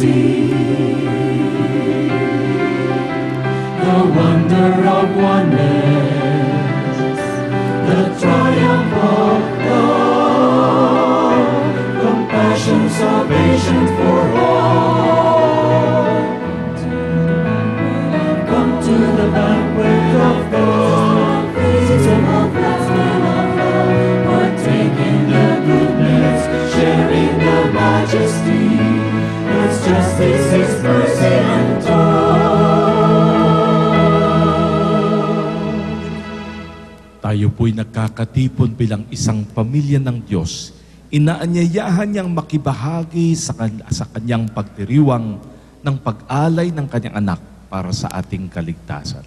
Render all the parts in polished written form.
see the wonder of oneness, the triumph of love, compassion, salvation for all. Come to the banquet of God, season of love, partaking the goodness, sharing the majesty, His justice, His mercy untold. Tayo po'y nagkakatipon bilang isang pamilya ng Diyos. Inaanyayahan niyang makibahagi sa kanyang pagdiriwang ng pag-alay ng kanyang anak para sa ating kaligtasan.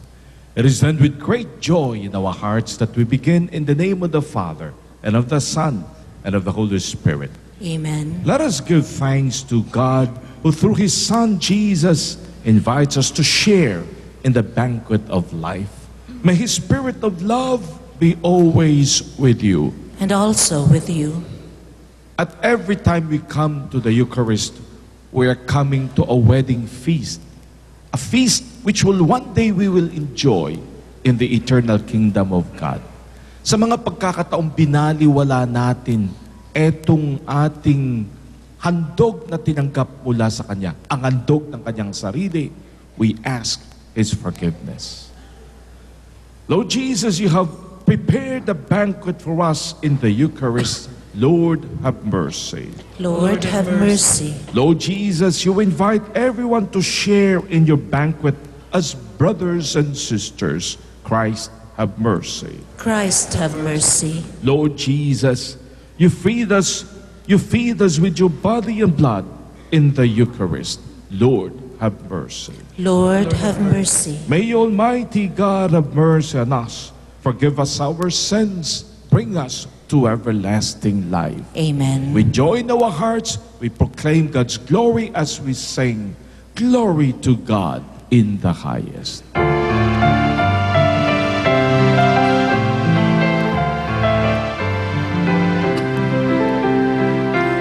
It is then with great joy in our hearts that we begin in the name of the Father, and of the Son, and of the Holy Spirit. Amen. Let us give thanks to God who through His Son Jesus invites us to share in the banquet of life. May His Spirit of love be always with you. And also with you. At every time we come to the Eucharist, we are coming to a wedding feast. A feast which will one day we will enjoy in the eternal kingdom of God. Sa mga pagkakataong binaliwala natin etong ating handog na tinanggap mula sa Kanya, ang handog ng Kanyang sarili, we ask His forgiveness. Lord Jesus, you have prepared the banquet for us in the Eucharist. Lord, have mercy. Lord, have mercy. Lord Jesus, you invite everyone to share in your banquet as brothers and sisters. Christ, have mercy. Christ, have mercy. Lord Jesus, you feed us with your body and blood in the Eucharist. Lord, have mercy. Lord, have mercy. May Almighty God have mercy on us, forgive us our sins, bring us to everlasting life. Amen. With joy in our hearts, we proclaim God's glory as we sing, Glory to God in the highest.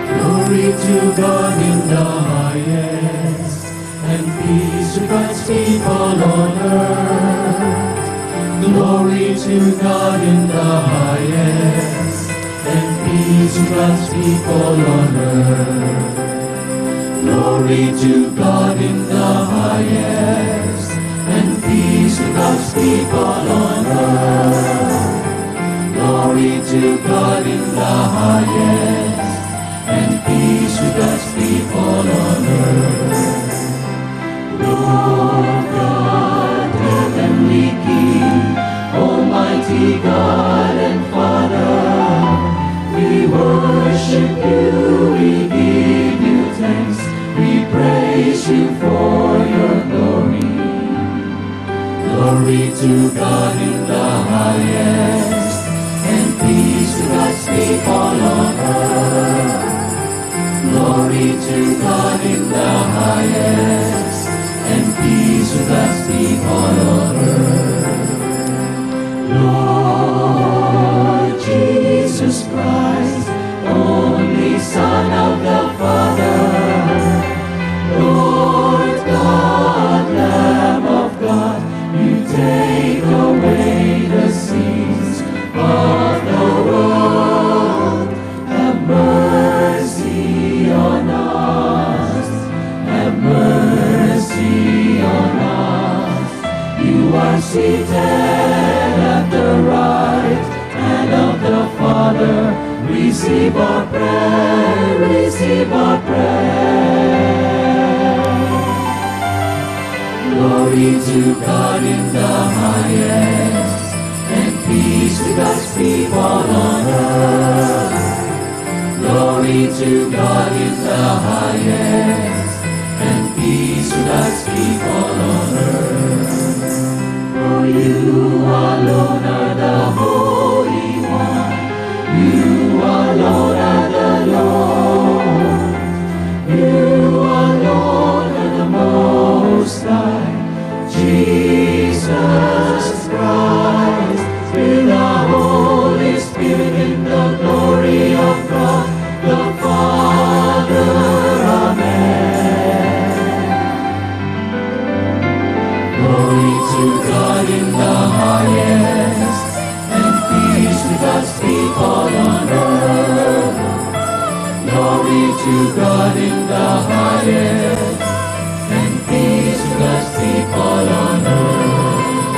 Glory to God in the highest, and peace to God's people on earth. Glory to God in the highest, and peace to God's people on earth. Glory to God in the highest, and peace to God's people on earth. Glory to God in the highest, and peace to God's people on earth. Lord God, heavenly King, Almighty God and Father, we worship you, we give you thanks, we praise you for your glory. Glory to God in the highest, and peace to God's people on earth. Glory to God in the highest, and peace to God's people on earth. Lord Jesus Christ, only Son of the Father, Lord God, Lamb of God, you take away the sins of the world. Have mercy on us, have mercy on us. You are seated at the right hand of the Father. Receive our prayer, receive our prayer. Glory to God in the highest, and peace to God's people on earth. Glory to God in the highest, and peace to God's people on earth. For you alone are the Holy One, you alone are the Lord, you alone are the Most High, Jesus Christ, with the Holy Spirit in the glory of God the Father. Amen. to God in the highest, and peace to God's people on earth.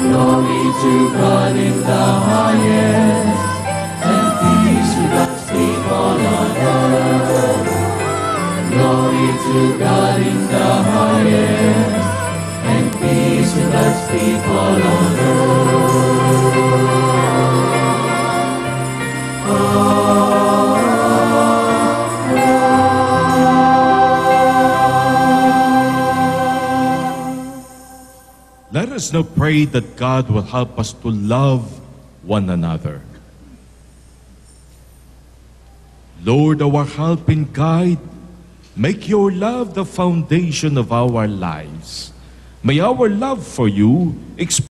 Glory to God in the highest, and peace to God's people on earth. Glory to God in the highest, and peace to God's people on earth. Let us now pray that God will help us to love one another. Lord, our help and guide, make your love the foundation of our lives. May our love for you express